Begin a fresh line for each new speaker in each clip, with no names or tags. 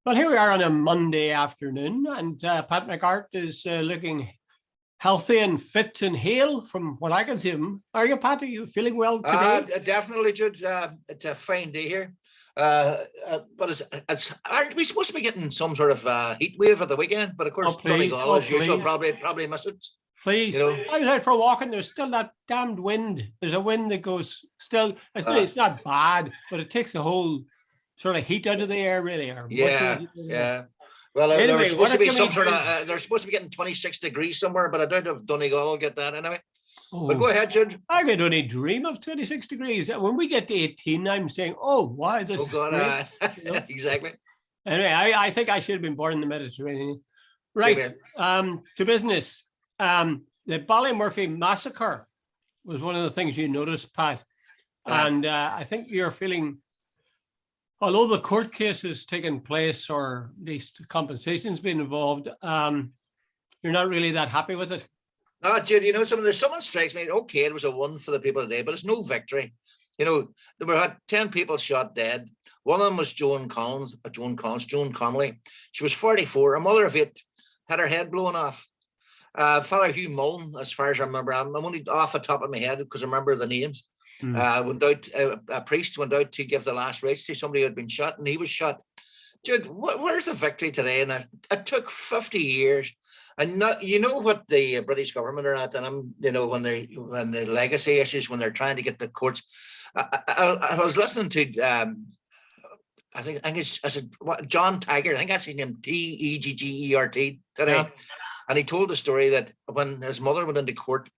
Well, here we are on a Monday afternoon, and Pat McCart is looking healthy and fit and hale from what I can see of him. Are you, Pat? Are you feeling well today?
Definitely, Jude. It's a fine day here. But aren't we supposed to be getting some sort of heat wave at the weekend? But of course, Donegal, as usual, probably miss it.
Please, I was out for a walk and there's still that damned wind. There's a wind that goes still. It's not bad, but it takes the whole sort of heat out of the air, really.
Yeah. Well,
anyway,
there was supposed to be some sort of. They're supposed to be getting 26 degrees somewhere, but I doubt if Donegal will get that anyway. Oh, but go ahead, Jude.
I could only dream of 26 degrees. When we get to 18, I'm saying, oh, wow, this is great.
Exactly.
Anyway, I think I should have been born in the Mediterranean. Right, to business. The Ballymurphy massacre was one of the things you noticed, Pat. And I think you're feeling, although the court case has taken place, or at least compensation's been involved, you're not really that happy with it.
No, Jude, someone strikes me, okay, it was a win for the people today, but it's no victory. There were 10 people shot dead. One of them was Joan Connolly. She was 44, a mother of 8, had her head blown off. Father Hugh Mullen, as far as I remember, I'm only off the top of my head because I remember the names. A priest went out to give the last rites to somebody who had been shot, and he was shot. Dude, where's the victory today? And it took 50 years. And what the British government are at, and when the legacy issues, when they're trying to get the courts. I was listening to I think it's John Taggart. I think that's his name, Teggert today. Yeah. And he told the story that when his mother went into court,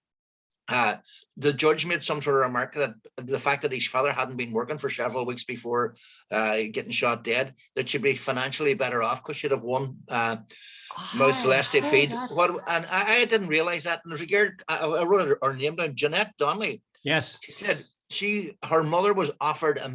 the judge made some sort of remark that the fact that his father hadn't been working for several weeks before getting shot dead, that she'd be financially better off because she'd have won mouth less to feed. And I didn't realize that. And there's a girl, I wrote her name down, Jeanette Donnelly.
Yes.
She said her mother was offered a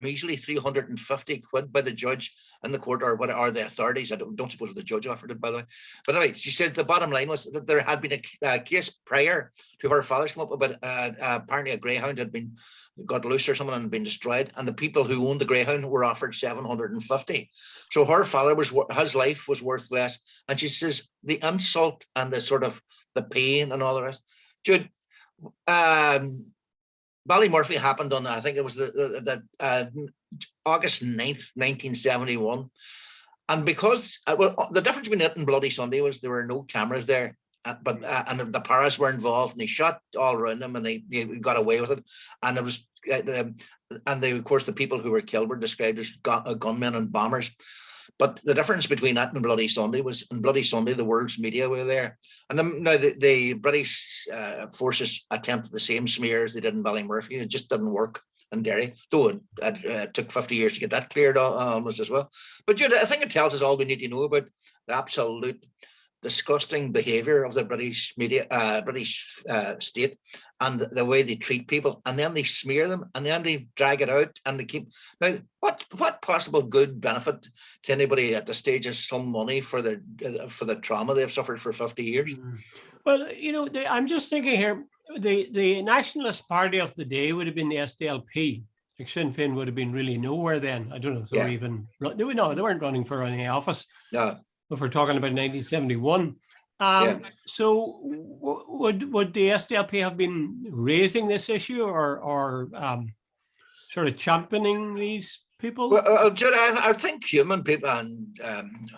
measly 350 quid by the judge in the court, or the authorities. I don't suppose the judge offered it, by the way. But anyway, she said the bottom line was that there had been a case prior to her father's come up about apparently a greyhound had got loose or something and been destroyed, and the people who owned the greyhound were offered 750. So her father his life was worth less. And she says the insult and the sort of the pain and all the rest. Jude, Ballymurphy happened on, I think it was the August 9th, 1971. And because, the difference between it and Bloody Sunday was there were no cameras there, but and the paras were involved, and they shot all around them, and they got away with it. And it was, of course, the people who were killed were described as gunmen and bombers. But the difference between that and Bloody Sunday was, in Bloody Sunday, the world's media were there. And now the British forces attempted the same smear as they did in Ballymurphy. It just didn't work in Derry, though it took 50 years to get that cleared almost as well. But Jude, I think it tells us all we need to know about the absolute disgusting behaviour of the British media, British state, and the way they treat people, and then they smear them, and then they drag it out, and they keep. Now, what possible good benefit to anybody at the stage is some money for the trauma they've suffered for 50 years?
Well, I'm just thinking here. The nationalist party of the day would have been the SDLP. Like Sinn Féin would have been really nowhere then. I don't know if they were even. They weren't running for any office.
No.
If we're talking about 1971. So would the SDLP have been raising this issue or sort of championing these people?
Well, Jude, I think human people and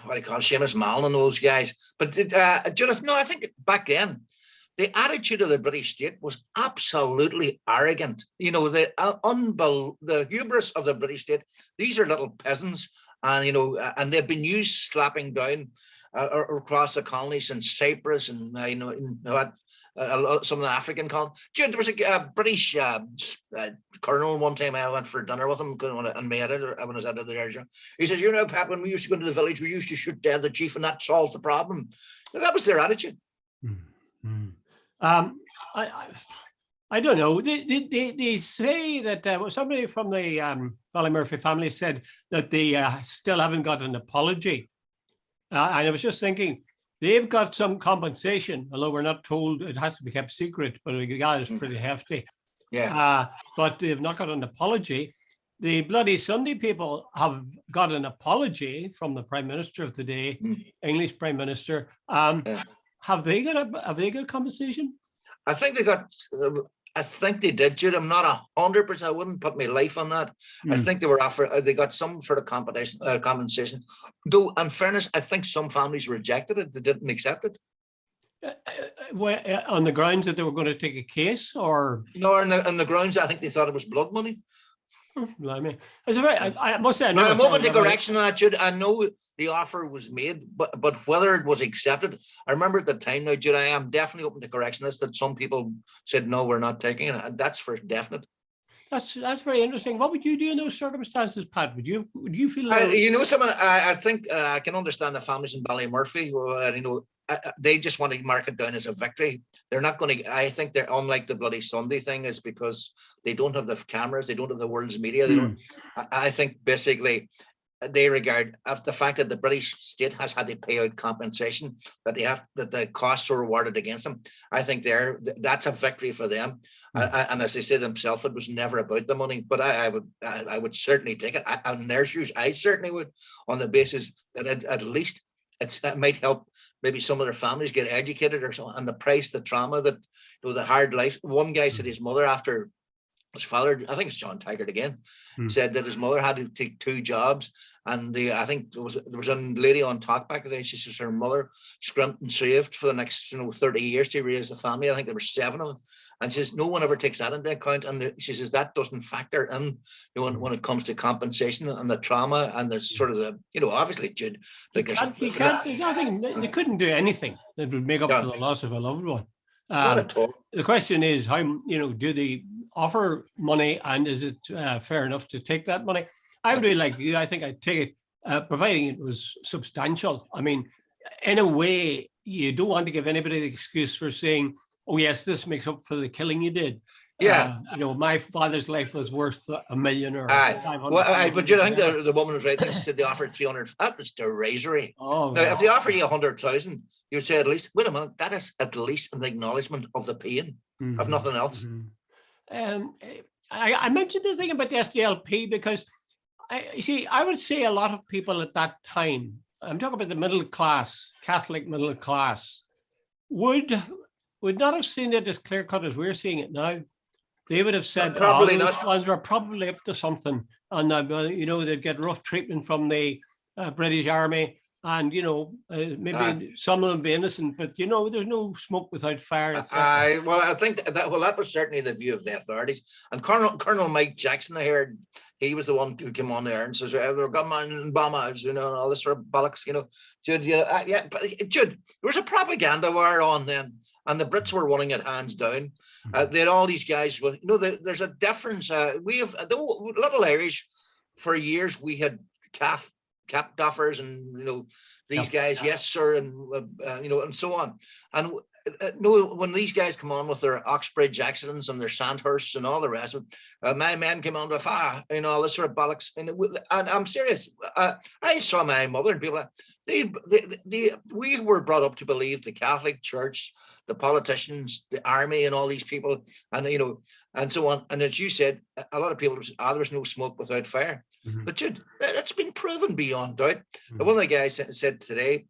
what do you call Seamus Mallon and those guys. But Jude, no, I think back then, the attitude of the British state was absolutely arrogant. The hubris of the British state. These are little peasants. And they've been used slapping down across the colonies in Cyprus and some of the African colonies. Jude, there was a British colonel one time I went for dinner with him and made it when I was out of the area. He says, Pat, when we used to go into the village, we used to shoot dead the chief, and that solved the problem. That was their attitude.
I don't know. They say that somebody from the Ballymurphy family said that they still haven't got an apology. And I was just thinking, they've got some compensation, although we're not told, it has to be kept secret, but the guy is pretty hefty.
Yeah.
But they've not got an apology. the Bloody Sunday people have got an apology from the Prime Minister of the day, English Prime Minister.
Yeah.
Have they got compensation?
I think they got. I think they did, Jude. I'm not 100%. I wouldn't put my life on that. I think they were offered. They got some sort of compensation. Though, in fairness, I think some families rejected it. They didn't accept it.
On the grounds that they were going to take a case, or
no, on the grounds I think they thought it was blood money.
Blimey. I must say,
I'm open to correction on that, Jude. I know the offer was made, but whether it was accepted, I remember at the time now, Jude, I am definitely open to correction. This that some people said no, we're not taking it, and that's for definite.
That's very interesting. What would you do in those circumstances, Pat? Would you feel?
Someone. I think I can understand the families in Ballymurphy. They just want to mark it down as a victory. They're not going to. I think they're unlike the Bloody Sunday thing is because they don't have the cameras, they don't have the world's media. They don't. I think basically they regard the fact that the British state has had to pay out compensation, that the costs are rewarded against them. I think that's a victory for them. And as they say themselves, it was never about the money. But I would certainly take it. On their shoes, I certainly would, on the basis that at least it might help maybe some of their families get educated or so, and the price, the trauma, that the hard life. One guy said his mother, after his father, I think it's John Taggart again, said that his mother had to take 2 jobs, and I think there was a lady on talk back today. She says her mother scrimped and saved for the next 30 years to raise the family. I think there were 7 of them. And she says no one ever takes that into account, and she says that doesn't factor in when it comes to compensation and the trauma and the sort of obviously, Jude, like
there's nothing. They couldn't do anything that would make up for the loss of a loved one.
Not at all.
The question is how do they offer money, and is it fair enough to take that money? I would be like you. I think I'd take it, providing it was substantial. I mean, in a way, you don't want to give anybody the excuse for saying, oh yes, this makes up for the killing you did.
Yeah.
My father's life was worth $1 million or 500.
Well, I think the woman was right. They said they offered 300. That was derisory.
Oh,
now, if they offer you 100,000, you would say at least, wait a minute, that is at least an acknowledgement of the pain, of nothing else.
I mentioned the thing about the SDLP because I would say a lot of people at that time, I'm talking about the middle class, Catholic middle class, would not have seen it as clear cut as we're seeing it now. They would have said,
probably
those
not.
ones were probably up to something, and they'd get rough treatment from the British Army, and maybe some of them be innocent, but there's no smoke without fire.
I think that was certainly the view of the authorities. And Colonel Mike Jackson, I heard, he was the one who came on there and says they're gunmen, bombers, all this sort of bollocks, Jude. But Jude, there was a propaganda war on then, and the Brits were running it hands down. They had all these guys. There's a difference. We have the little Irish. For years, we had cap doffers and these guys, yes sir, and and so on. And when these guys come on with their Oxbridge accidents and their Sandhursts and all the rest of it, my men came on with all this sort of bollocks. And I'm serious. I saw my mother and people. We were brought up to believe the Catholic Church, the politicians, the army, and all these people, and and so on. And as you said, a lot of people said, there was no smoke without fire. But Jude, it's been proven beyond doubt. One of the guys said today,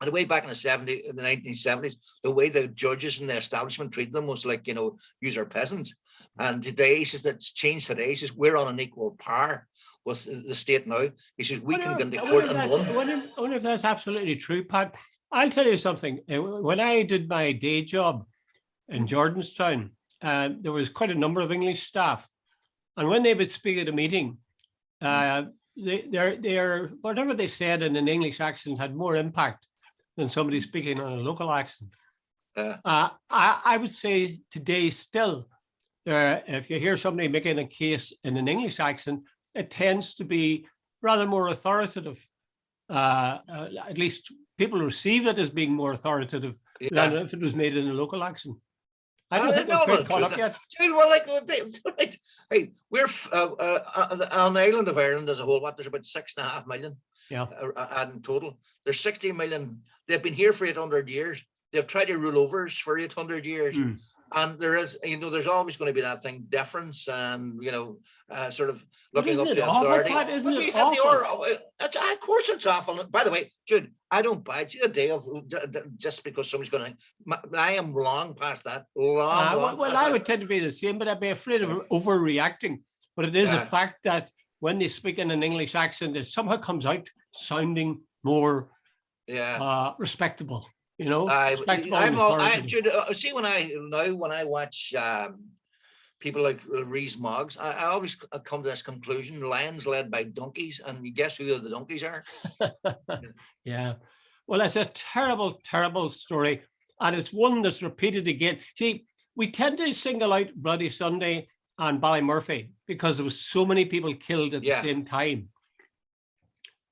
and the way back in the 1970s, the way the judges and the establishment treated them was like, use our peasants. And today, he says that's changed today. He says we're on an equal par with the state now. He says we can go into court and win.
I wonder if that's absolutely true, Pat. I'll tell you something. When I did my day job in Jordanstown, there was quite a number of English staff. And when they would speak at a meeting, their whatever they said in an English accent had more impact than somebody speaking on a local accent. I would say today still, if you hear somebody making a case in an English accent, it tends to be rather more authoritative. At least people receive it as being more authoritative than if it was made in a local accent. I don't think we're quite caught up yet.
Well, hey, we're on the island of Ireland as a whole. There's about 6.5 million.
Yeah.
In total, there's 60 million. They've been here for 800 years. They've tried to rule over us for 800 years. And there is, there's always going to be that thing, deference, and sort of looking up to authority.
Isn't it awful?
Of course it's awful. By the way, Jude, I don't buy it. See, the day of just because somebody's going to, I am long past that.
I would tend to be the same, but I'd be afraid of overreacting. But it is a fact that when they speak in an English accent, it somehow comes out sounding more respectable.
Jude, see, when I watch people like Rees Moggs, I always come to this conclusion: lions led by donkeys, and you guess who the donkeys are?
Yeah, well, it's a terrible, terrible story, and it's one that's repeated again. See, we tend to single out Bloody Sunday and Ballymurphy because there was so many people killed at the same time.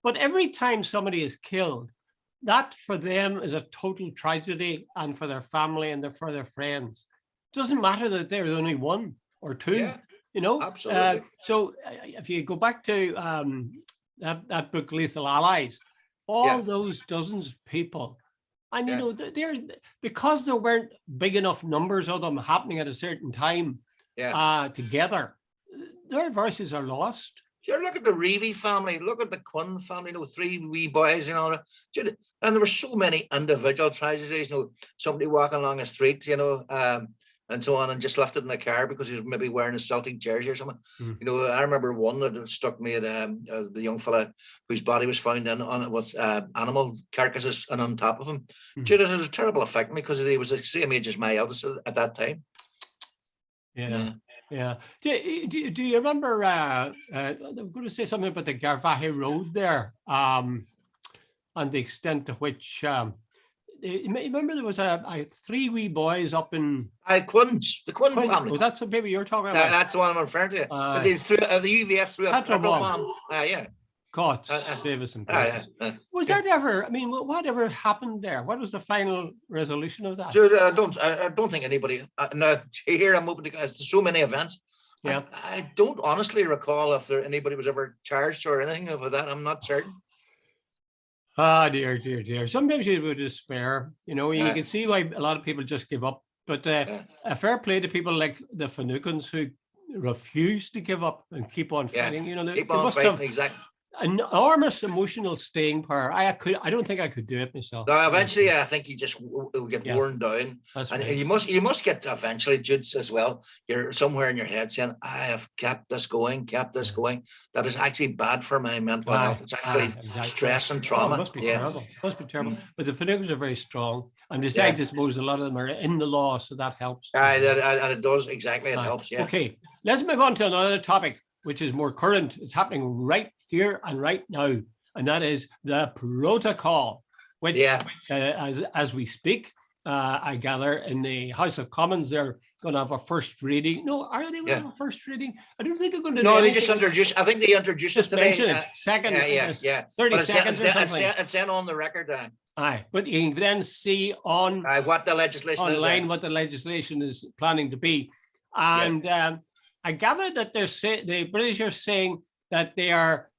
But every time somebody is killed, that for them is a total tragedy, and for their family and for their friends. It doesn't matter that there's only one or two,
Absolutely.
So if you go back to that book, Lethal Allies, all those dozens of people, and they're because there weren't big enough numbers of them happening at a certain time together, their voices are lost.
You look at the Reevy family, look at the Quinn family, 3 wee boys, and there were so many individual tragedies, somebody walking along a street, and so on, and just left it in the car because he was maybe wearing a Celtic jersey or something. I remember one that struck me at the young fella whose body was found with animal carcasses and on top of him. It had a terrible effect on me because he was the same age as my eldest at that time.
Yeah. Do you remember? I'm going to say something about the Garvahe Road there, and the extent to which. Remember, there was 3 wee boys up in
the Quinn family.
Was that some baby you're talking about?
That's the one I'm referring to. The UVF threw a petrol bomb.
God save us and bless us. Was that ever? I mean, whatever happened there? What was the final resolution of that?
Sure, I don't think anybody. Now here I'm open to. There's so many events.
Yeah,
I don't honestly recall if anybody was ever charged or anything about that. I'm not certain.
Ah, dear. Sometimes you would despair. You can see why a lot of people just give up. But a fair play to people like the Fanukans who refuse to give up and keep on fighting. They must have enormous emotional staying power. I don't think I could do it myself.
No, eventually, I think you just will get worn down, and right. you must get eventually, Jude, as well. You're somewhere in your head saying, "I have kept this going. That is actually bad for my mental health. It's actually stress and trauma."
It must be terrible. It must be terrible. But the Fanukans are very strong, and besides, I suppose a lot of them are in the law, so that helps.
And it does exactly. It helps. Yeah.
Okay, let's move on to another topic, which is more current. It's happening right here and right now, and that is the protocol, which as we speak, I gather in the House of Commons, they're going to have a first reading. No, are they going to have a first reading? I don't think they're going to.
No, they just introduced. I think they introduced it today.
Second, 30 seconds or something.
It's then on the record.
Aye, but you can then see on
what the legislation
online
is,
what the legislation is planning to be, and I gather that the British are saying that they are.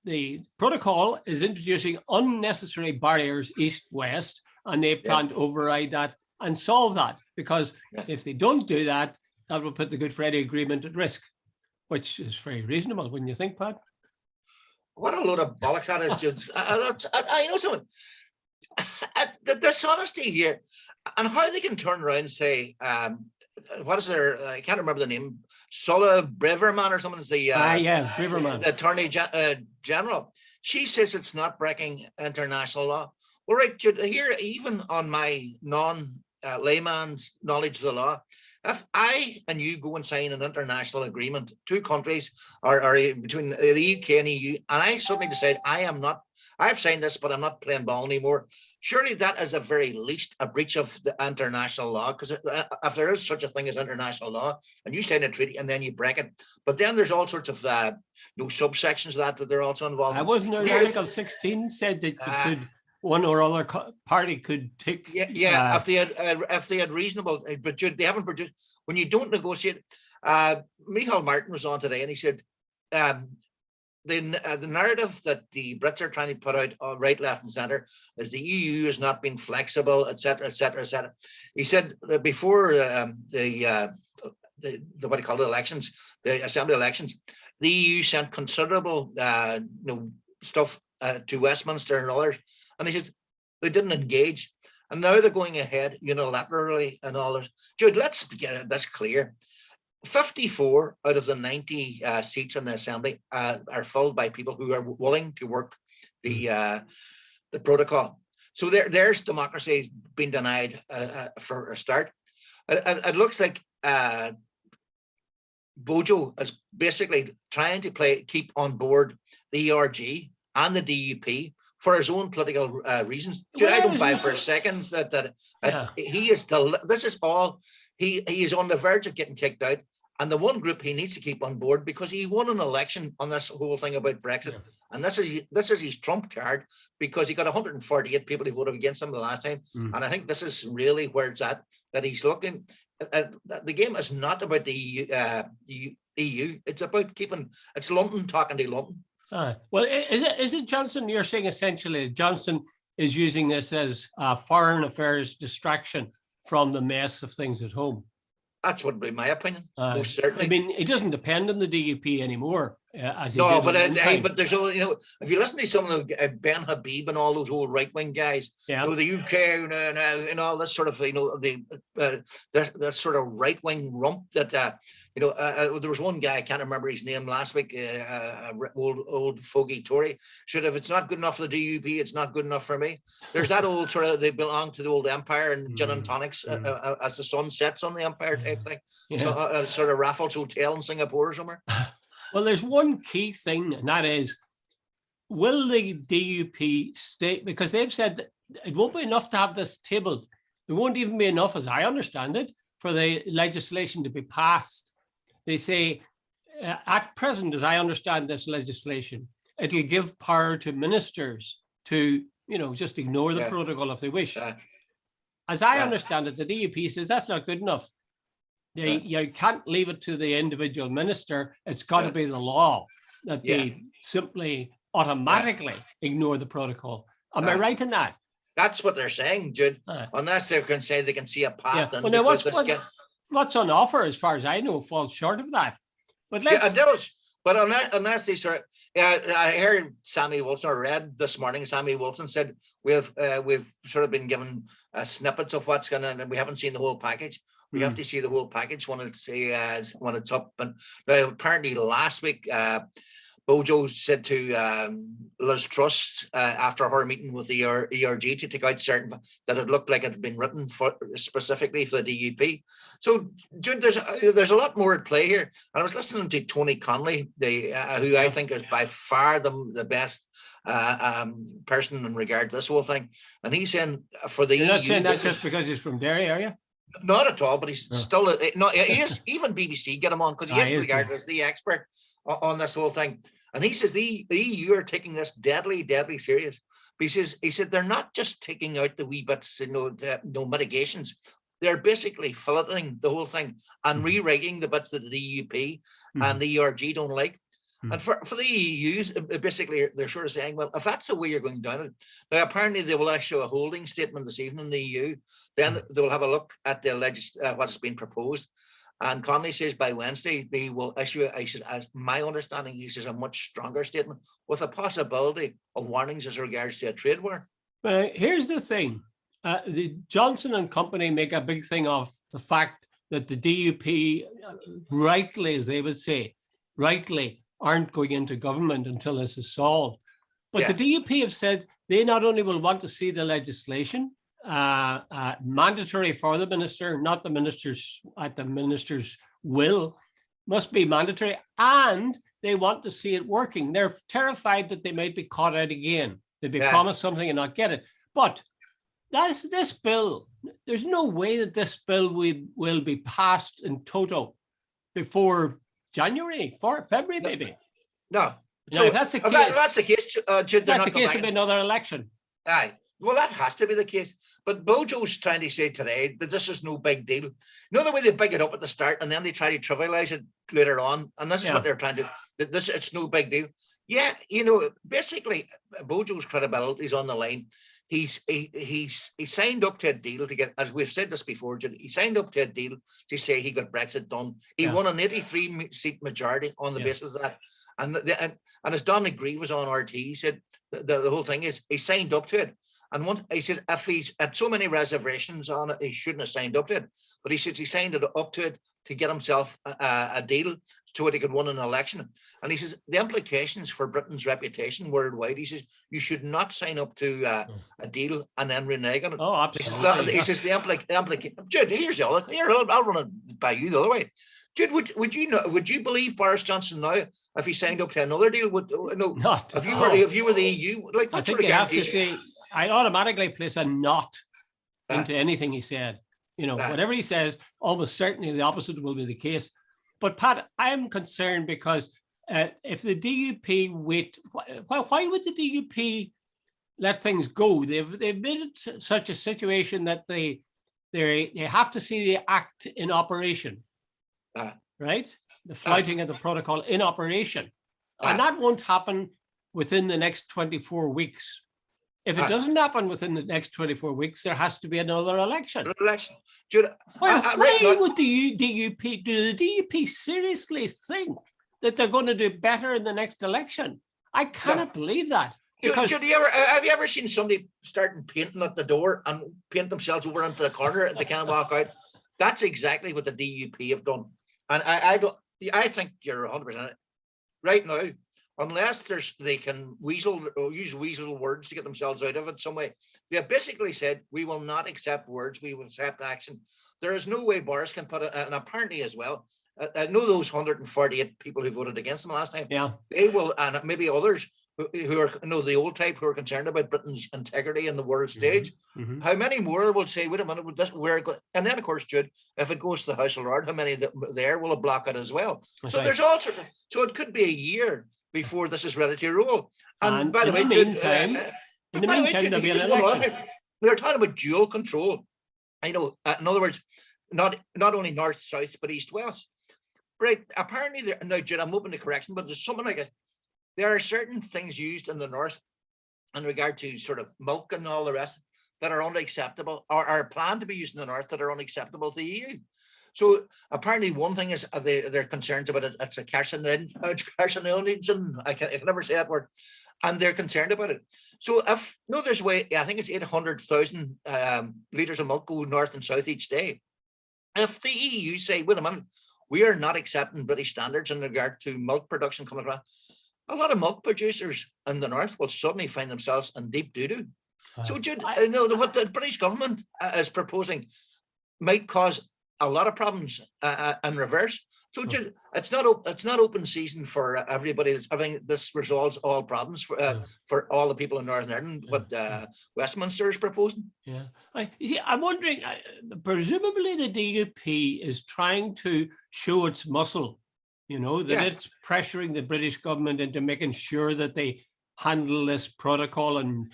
The protocol is introducing unnecessary barriers east-west, and they plan to override that and solve that, because if they don't do that, that will put the Good Friday Agreement at risk, which is very reasonable, wouldn't you think, Pat?
What a load of bollocks that is, Jude. I know something. The dishonesty here, and how they can turn around and say, what is their? I can't remember the name. Sulla Braverman or something is the
Braverman,
the Attorney General. She says it's not breaking international law. Well, right, Jude, here, even on my non-layman's knowledge of the law, if I and you go and sign an international agreement, 2 countries are between the UK and EU, and I suddenly decide I've signed this, but I'm not playing ball anymore. Surely that is at very least a breach of the international law, because if there is such a thing as international law, and you sign a treaty and then you break it, but then there's all sorts of subsections of that they're also involved in.
I wasn't there. Article 16 said that one or other party could take.
If they had reasonable, but they haven't produced. When you don't negotiate, Michael Martin was on today, and he said, the narrative that the Brits are trying to put out, right, left, and centre, is the EU has not been flexible, etc., etc., etc. He said that before the what do you call it, elections, the assembly elections, the EU sent considerable stuff to Westminster and others, and he says they didn't engage, and now they're going ahead unilaterally and all this. Jude, let's get this clear. 54 out of the 90 seats in the assembly are filled by people who are willing to work the protocol. So there's democracy being denied for a start. It looks like Bojo is basically trying to keep on board the ERG and the DUP for his own political reasons. I don't buy for seconds that he is still. This is all. He is on the verge of getting kicked out. And the one group he needs to keep on board, because he won an election on this whole thing about Brexit. And this is his trump card, because he got 148 people who voted against him the last time. And I think this is really where it's at, that he's looking. The game is not about the EU. It's about it's London talking to London.
Well, is it Johnson? You're saying essentially Johnson is using this as a foreign affairs distraction from the mess of things at home.
That's what would be my opinion, most certainly.
I mean, it doesn't depend on the DUP anymore. As
no, but there's if you listen to some of the Ben Habib and all those old right wing guys, the UK and all this sort of this sort of right wing rump that there was one guy, I can't remember his name last week, old fogey Tory, said if it's not good enough for the DUP, it's not good enough for me. There's that old sort of, they belong to the old empire and gin and tonics as the sun sets on the empire type thing. So, sort of Raffles Hotel in Singapore or somewhere.
Well, there's one key thing, and that is, will the DUP stay? Because they've said that it won't be enough to have this tabled. It won't even be enough, as I understand it, for the legislation to be passed. They say, at present, as I understand this legislation, it'll give power to ministers to, just ignore the protocol if they wish. As I understand it, the DUP says that's not good enough. You can't leave it to the individual minister. It's got to be the law that they simply automatically ignore the protocol. Am I right in that?
That's what they're saying, Jude. Unless they can say they can see a path.
Well, now what's on offer, as far as I know, falls short of that. But
but unless they sort of, I heard Sammy Wilson, or read this morning, Sammy Wilson said we've sort of been given snippets of what's going to, and we haven't seen the whole package. We have to see the whole package when it's up. And now, apparently last week, Bojo said to Liz Truss after her meeting with the ERG to take out certain, that it looked like it had been written specifically for the DUP. So, Jude, there's a lot more at play here. And I was listening to Tony Connolly, who I think is by far the best person in regard to this whole thing. And he's saying for the EU.
You're not saying that just because he's from Derry, are you?
Not at all, but he's still he is. Even BBC get him on, because he is regarded as the expert on this whole thing. And he says the EU are taking this deadly serious. But he said they're not just taking out the wee bits, no mitigations. They're basically filleting the whole thing and rewriting the bits that the DUP and the ERG don't like. And for the EU, basically, they're sort of saying, well, if that's the way you're going down it, now apparently they will issue a holding statement this evening in the EU. Then they will have a look at the what has been proposed. And Connolly says by Wednesday they will issue, as my understanding, he says a much stronger statement with a possibility of warnings as regards to a trade war.
Here's the thing: the Johnson and company make a big thing of the fact that the DUP, rightly, as they would say, aren't going into government until this is solved. But the DUP have said they not only will want to see the legislation mandatory for the minister, not the ministers at the minister's will, must be mandatory, and they want to see it working. They're terrified that they might be caught out again. They'd be promised something and not get it. But this bill, there's no way that this bill will be passed in toto before January, February, maybe.
No.
So if that's the case,
Jude,
that's the case of another election.
Aye. Well, that has to be the case. But Bojo's trying to say today that this is no big deal. The way they big it up at the start and then they try to trivialize it later on. And this is what they're trying to. It's no big deal. Yeah, basically, Bojo's credibility is on the line. He signed up to a deal to get, as we've said this before, Jude, he signed up to a deal to say he got Brexit done. He won an 83-seat majority on the basis of that. And as Dominic Grieve was on RT, he said the whole thing is he signed up to it. And once he said if he's had so many reservations on it, he shouldn't have signed up to it. But he says he signed it up to it to get himself a deal so that he could win an election. And he says the implications for Britain's reputation worldwide, he says you should not sign up to a deal and then renege on it.
Oh, absolutely.
He says the implication. Jude, here's the other. Here, I'll run it by you the other way. Jude, would you believe Boris Johnson now if he signed up to another deal?
Not
if you were the EU, like
I think you have to say I'd automatically place a not into anything he said. Whatever he says, almost certainly the opposite will be the case. But Pat, I'm concerned because if the DUP wait, why would the DUP let things go? They've made it such a situation that they have to see the act in operation, right? The flouting of the protocol in operation, and that won't happen within the next 24 weeks. If it doesn't happen within the next 24 weeks, there has to be another election.
Jude,
why would the DUP, do the DUP seriously think that they're going to do better in the next election? I cannot believe that.
Because Jude, have you ever seen somebody starting painting at the door and paint themselves over into the corner and they can't walk out? That's exactly what the DUP have done. And I think you're 100% right now. Unless they can use weasel words to get themselves out of it some way. They have basically said, we will not accept words, we will accept action. There is no way Boris can put it, and apparently as well, I know those 148 people who voted against him last time, they will, and maybe others who are, the old type who are concerned about Britain's integrity in the world stage. How many more will say, wait a minute, and then of course, Jude, if it goes to the House of Lords, how many there will block it as well?
That's
so
right.
There's all sorts of, so it could be a year before this is ready to roll. And by the way,
there'll be an election.
They're talking about dual control. In other words, not only north, south, but east, west. Right. Apparently, now, Jude, I'm open to correction, but there's something like it. There are certain things used in the north in regard to sort of milk and all the rest that are unacceptable, or are planned to be used in the north that are unacceptable to the EU. So apparently one thing is they're concerned about it. It's a carcinogen. I can never say that word. And they're concerned about it. So there's a way, I think it's 800,000 litres of milk go north and south each day. If the EU say, wait a minute, we are not accepting British standards in regard to milk production coming across, a lot of milk producers in the north will suddenly find themselves in deep doo-doo. So Jude, what the British government is proposing might cause a lot of problems in reverse. So Jude, it's not open season for everybody. I think this resolves all problems for all the people in Northern Ireland. What Westminster is proposing.
Yeah, I'm wondering. Presumably, the DUP is trying to show its muscle. It's pressuring the British government into making sure that they handle this protocol and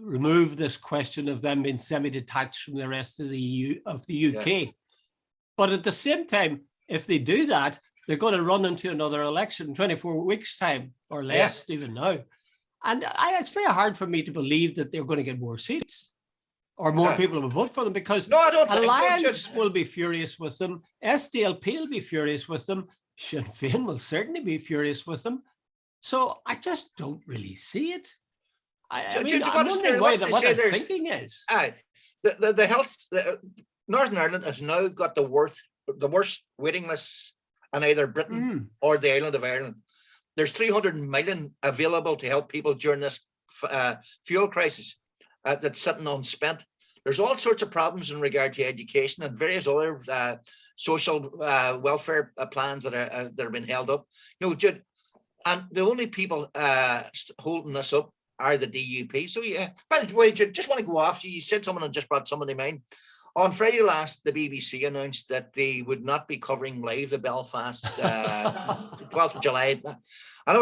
remove this question of them being semi-detached from the rest of the EU, of the UK. Yeah. But at the same time, if they do that, they're going to run into another election in 24 weeks' time or less, even now. And it's very hard for me to believe that they're going to get more seats or more people will vote for them, because Alliance will be furious with them. SDLP will be furious with them. Sinn Féin will certainly be furious with them. So I just don't really see it. I'm wondering what their thinking is.
Northern Ireland has now got the worst waiting lists in either Britain or the island of Ireland. There's 300 million available to help people during this fuel crisis that's sitting unspent. There's all sorts of problems in regard to education and various other social welfare plans that are being held up. Jude, and the only people holding this up are the DUP. So by the way, Jude, just want to go off. You said someone had just brought somebody to mind. On Friday last, the BBC announced that they would not be covering live the Belfast 12th of July. And I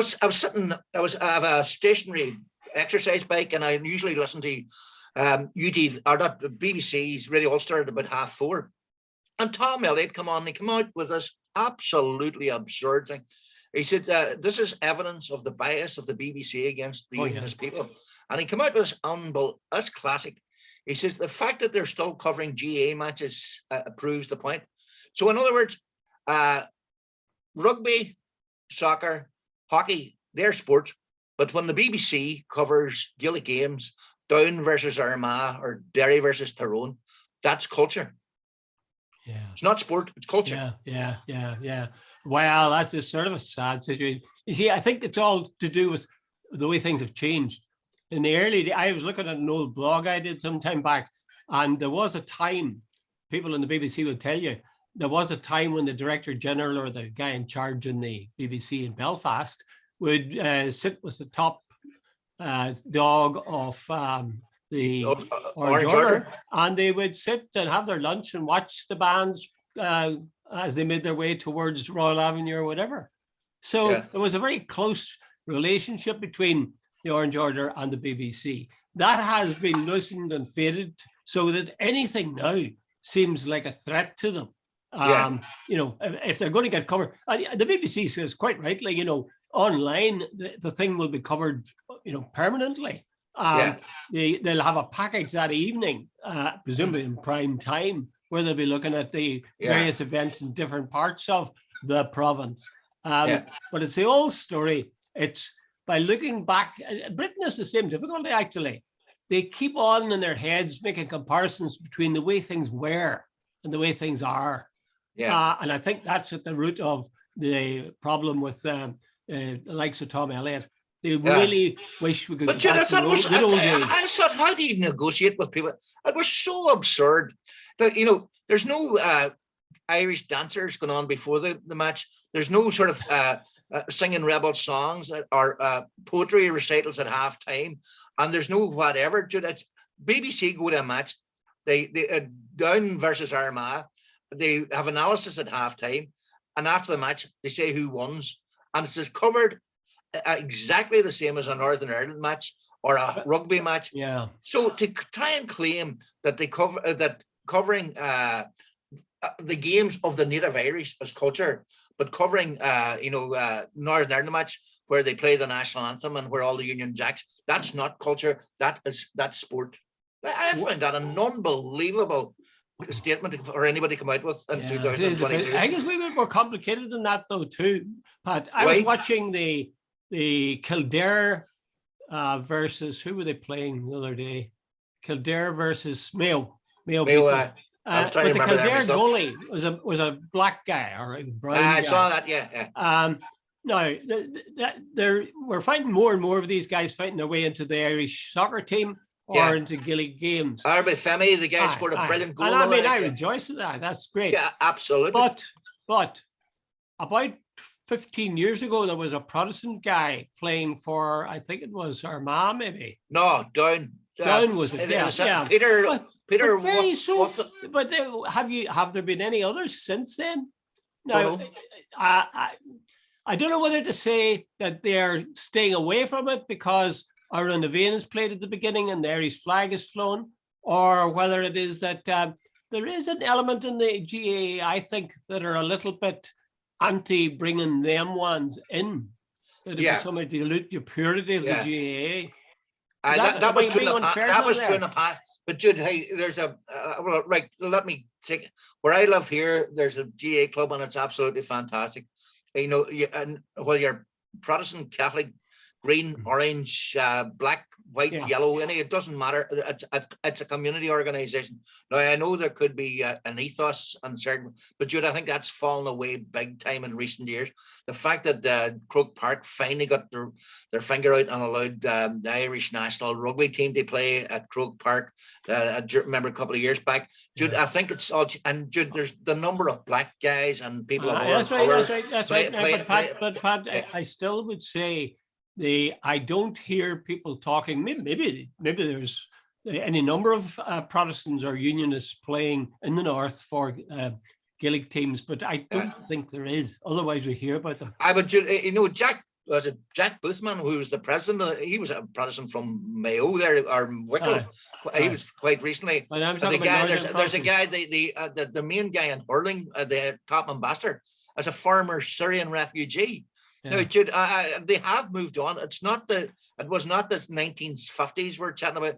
have a stationary exercise bike, and I usually listen to BBC's Radio Ulster at about 4:30. And Tom Elliott he came out with this absolutely absurd thing. He said, this is evidence of the bias of the BBC against the unionist people. And he came out with this classic. He says, the fact that they're still covering GAA matches proves the point. So in other words, rugby, soccer, hockey, they're sport. But when the BBC covers Gaelic games, Down versus Armagh or Derry versus Tyrone, that's culture.
Yeah.
It's not sport, it's culture.
Yeah. Well, that's a sort of a sad situation. You see, I think it's all to do with the way things have changed. In the early days, I was looking at an old blog I did some time back, and there was a time, people in the BBC would tell you, there was a time when the Director General or the guy in charge in the BBC in Belfast would sit with the top dog of the Orange Order, and they would sit and have their lunch and watch the bands as they made their way towards Royal Avenue or whatever. So there was a very close relationship between the Orange Order and the BBC. That has been loosened and faded so that anything now seems like a threat to them. You know, if they're going to get covered, the BBC says quite rightly, you know, online, the thing will be covered, you know, permanently. They'll have a package that evening, presumably in prime time, where they'll be looking at the various events in different parts of the province. But it's the old story. It's by looking back, Britain has the same difficulty, actually. They keep on in their heads making comparisons between the way things were and the way things are. And I think that's at the root of the problem with the likes of Tom Elliott. They really wish we could
get back to the old days. I thought, how do you negotiate with people? It was so absurd that, you know, there's no Irish dancers going on before the match. There's no sort of singing rebel songs or poetry recitals at halftime, and there's no whatever. It's BBC go to a match. They Down versus Armagh. They have analysis at halftime, and after the match, they say who wins, and it's covered exactly the same as a Northern Ireland match or a rugby match. So to try and claim that they covering the games of the native Irish as culture, but covering Northern Ireland match where they play the national anthem and where all the Union Jacks, that's not culture. That's sport. I find that an unbelievable statement for anybody to come out with in 2022.
I guess we were more complicated than that though too, Pat. I was watching the Kildare versus, who were they playing the other day? Kildare versus Mayo. But the Kildare goalie was a black guy or a brown guy.
I saw that,
Now, we're finding more and more of these guys fighting their way into the Irish soccer team or into Gaelic games.
Arby Femi, the guy scored a brilliant goal.
And I mean, I rejoice at that. That's great.
Yeah, absolutely.
But about 15 years ago, there was a Protestant guy playing for, I think it was Armagh, maybe.
No, Down.
Down was it?
Peter.
But have there been any others since then? No. I don't know whether to say that they're staying away from it because Aaron Nevane has played at the beginning and the Irish flag is flown, or whether it is that there is an element in the GAA, I think, that are a little bit anti bringing them ones in. That it was somebody to dilute the purity of the GAA.
That was true in the past. But Jude, hey, there's right. Let me take where I live here. There's a GAA club and it's absolutely fantastic. You know, whether you're Protestant, Catholic, green, orange, black, white, yellow, it doesn't matter. It's a community organization. Now, I know there could be an ethos and certain, but Jude, I think that's fallen away big time in recent years. The fact that Croke Park finally got their finger out and allowed the Irish national rugby team to play at Croke Park, I remember a couple of years back. Jude, I think it's all, and Jude, there's the number of black guys and people of
that's right. But Pat, I still would say I don't hear people talking. Maybe there's any number of Protestants or Unionists playing in the north for Gaelic teams, but I don't think there is. Otherwise, we hear about them.
But Jack Boothman, who was the president. He was a Protestant from Mayo there, or Wicklow. He was quite recently. There's a guy, the main guy in hurling, the top ambassador, as a former Syrian refugee. No, Jude, they have moved on. It was not the 1950s we're chatting about.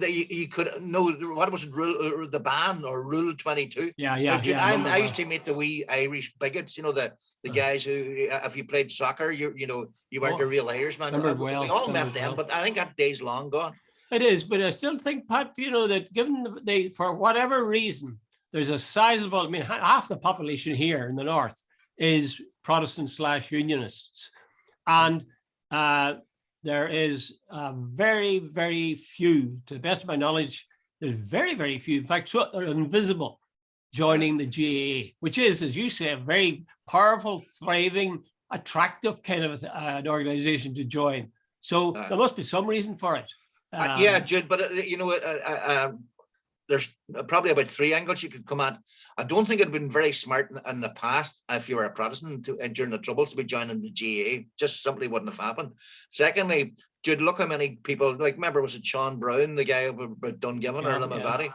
You could know what was it, the ban or Rule 22.
Yeah.
Jude, I used to meet the wee Irish bigots. The guys who, if you played soccer, you weren't a real Irishman. We all met them, but I think that day's long gone.
It is, but I still think, Pat, that given for whatever reason, there's a sizable. I mean, half the population here in the north is Protestant/Unionists, and there is very, very few, to the best of my knowledge, there's very, very few, in fact, so they're invisible, joining the GAA, which is, as you say, a very powerful, thriving, attractive kind of an organization to join. So there must be some reason for it.
Yeah, Jude, but there's probably about 3 angles you could come at. I don't think it'd been very smart in the past if you were a Protestant during the Troubles to be joining the GAA. Just simply wouldn't have happened. Secondly, Jude, look how many people, like, remember, was it Sean Brown, the guy about Dungiven or Limavady?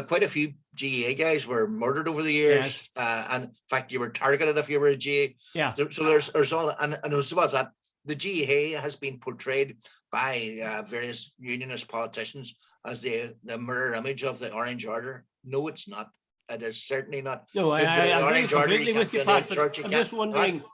Quite a few GAA guys were murdered over the years. Yes. And in fact, you were targeted if you were a GAA.
Yeah.
So there's all, and so what's that? The GAA has been portrayed by various unionist politicians as the mirror image of the Orange Order. No, it's not. It is certainly not.
No, I agree completely with you, Pat. I'm just wondering,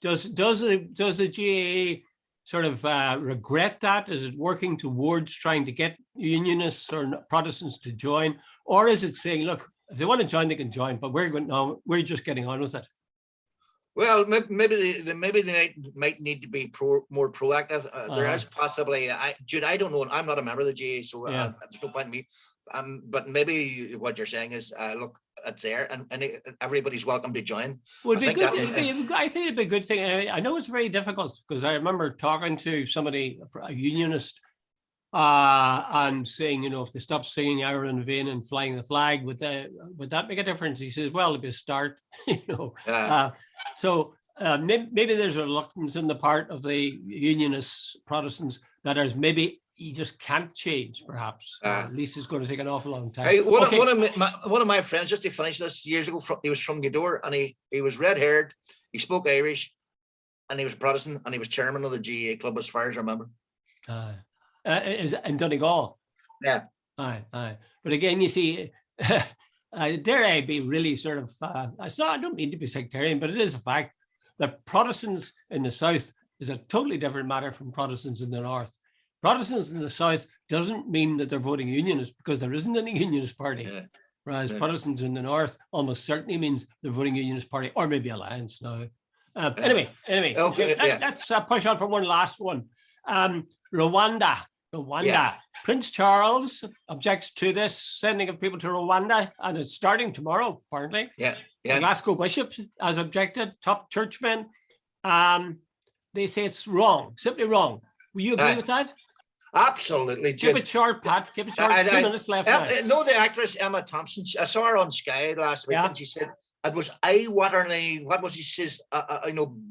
does the GAA sort of regret that? Is it working towards trying to get unionists or Protestants to join, or is it saying, look, if they want to join, they can join, but we're just getting on with it?
Well, maybe they might need to be more proactive. There is possibly, Jude, I don't know. I'm not a member of the GAA, so there's no point in me. But maybe what you're saying is, look, it's there, and everybody's welcome to join.
Would be good. I think it'd be a good thing. I know it's very difficult because I remember talking to somebody, a unionist, and saying, if they stop singing Ireland in Vain and flying the flag, would that make a difference? He says, well, it'd be a start, So maybe there's a reluctance in the part of the unionists, Protestants, that there's maybe you just can't change, perhaps. At least it's going to take an awful long time.
Hey, one of my friends, just to finish this, years ago, he was from Gweedore, and he was red-haired, he spoke Irish, and he was Protestant, and he was chairman of the GAA club, as far as I remember.
Is in Donegal.
Yeah.
Aye. But again, you see, dare I be really sort of, I don't mean to be sectarian, but it is a fact that Protestants in the South is a totally different matter from Protestants in the North. Protestants in the South doesn't mean that they're voting unionist, because there isn't any unionist party. Yeah. Whereas Protestants in the North almost certainly means they're voting unionist party, or maybe Alliance now. Anyway, okay, let's push on for one last one. Rwanda. Prince Charles objects to this sending of people to Rwanda, and it's starting tomorrow, apparently. The Glasgow Bishop has objected, top churchmen. They say it's wrong, simply wrong. Will you agree with that?
Absolutely.
Keep it short, Pat. Keep it short. 2 minutes left.
No, the actress Emma Thompson, I saw her on Sky last week, and she said it was eye-wateringly, what was she says,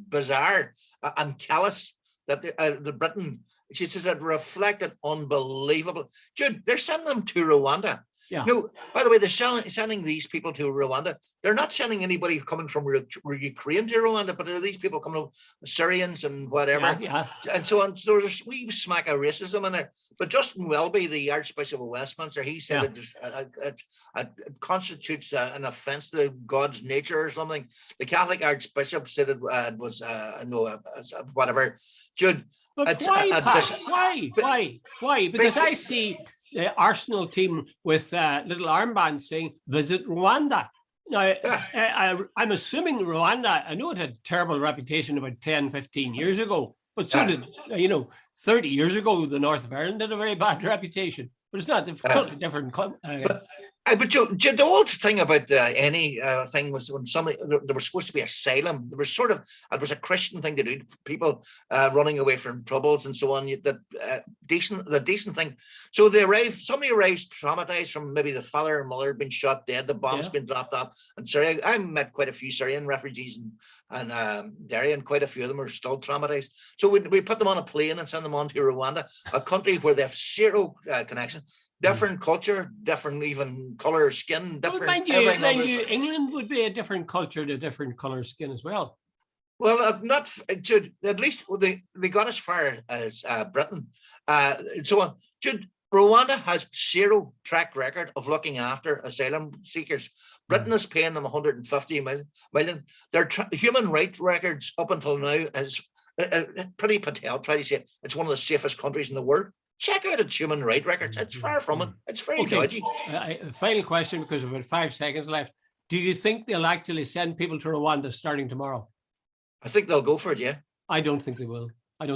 bizarre and callous that the Britain, she says, it reflected unbelievable. Jude, they're sending them to Rwanda. Yeah. No, by the way, they're sending these people to Rwanda. They're not sending anybody coming from Ukraine to Rwanda, but are these people coming from Syrians and whatever, and so on. So there's a wee smack of racism in there. But Justin Welby, the Archbishop of Westminster, he said it constitutes an offence to God's nature or something. The Catholic Archbishop said it was whatever. Jude,
but why? Because I see the Arsenal team with little armbands saying, visit Rwanda. Now, I'm assuming Rwanda, I know it had a terrible reputation about 10, 15 years ago, but so did, 30 years ago, the North of Ireland had a very bad reputation, but it's not a totally different.
But the old thing about any thing was when somebody, there was supposed to be asylum. There was it was a Christian thing to do, people running away from troubles and so on. The decent thing. So somebody arrives traumatized from maybe the father or mother being shot dead, the bomb's been dropped off. And Syria, I met quite a few Syrian refugees and Derry, and quite a few of them are still traumatized. So we put them on a plane and send them on to Rwanda, a country where they have zero connection. Different culture, different even color of skin, different.
Mind you, England would be a different culture to different color of skin as well.
Well, not Jude. At least they got as far as Britain, and so on. Jude, Rwanda has zero track record of looking after asylum seekers. Britain is paying them 150 million. Their human rights records up until now is Pretty Patel tried to say it's one of the safest countries in the world. Check out its human rights records. It's far from it. It's very dodgy.
Final question, because we've got 5 seconds left. Do you think they'll actually send people to Rwanda starting tomorrow?
I think they'll go for it, yeah.
I don't think they will. I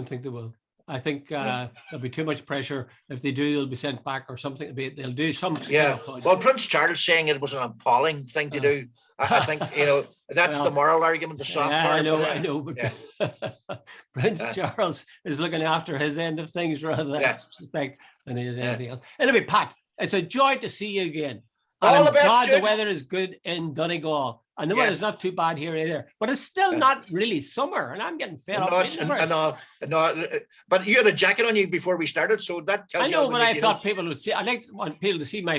think there'll be too much pressure. If they do, they'll be sent back or something. They'll do something.
Yeah. Well, Prince Charles saying it was an appalling thing to do. I think, that's the moral argument, the soft part.
I know. But Prince Charles is looking after his end of things rather than anything else. Anyway, Pat, it's a joy to see you again. And
All the best,
glad
Jude.
the weather is good in Donegal. And the weather's not too bad here either. But it's still not really summer, and I'm getting fed up.
No, but you had a jacket on you before we started, so that tells you.
I know, but I thought people would see. I want people to see my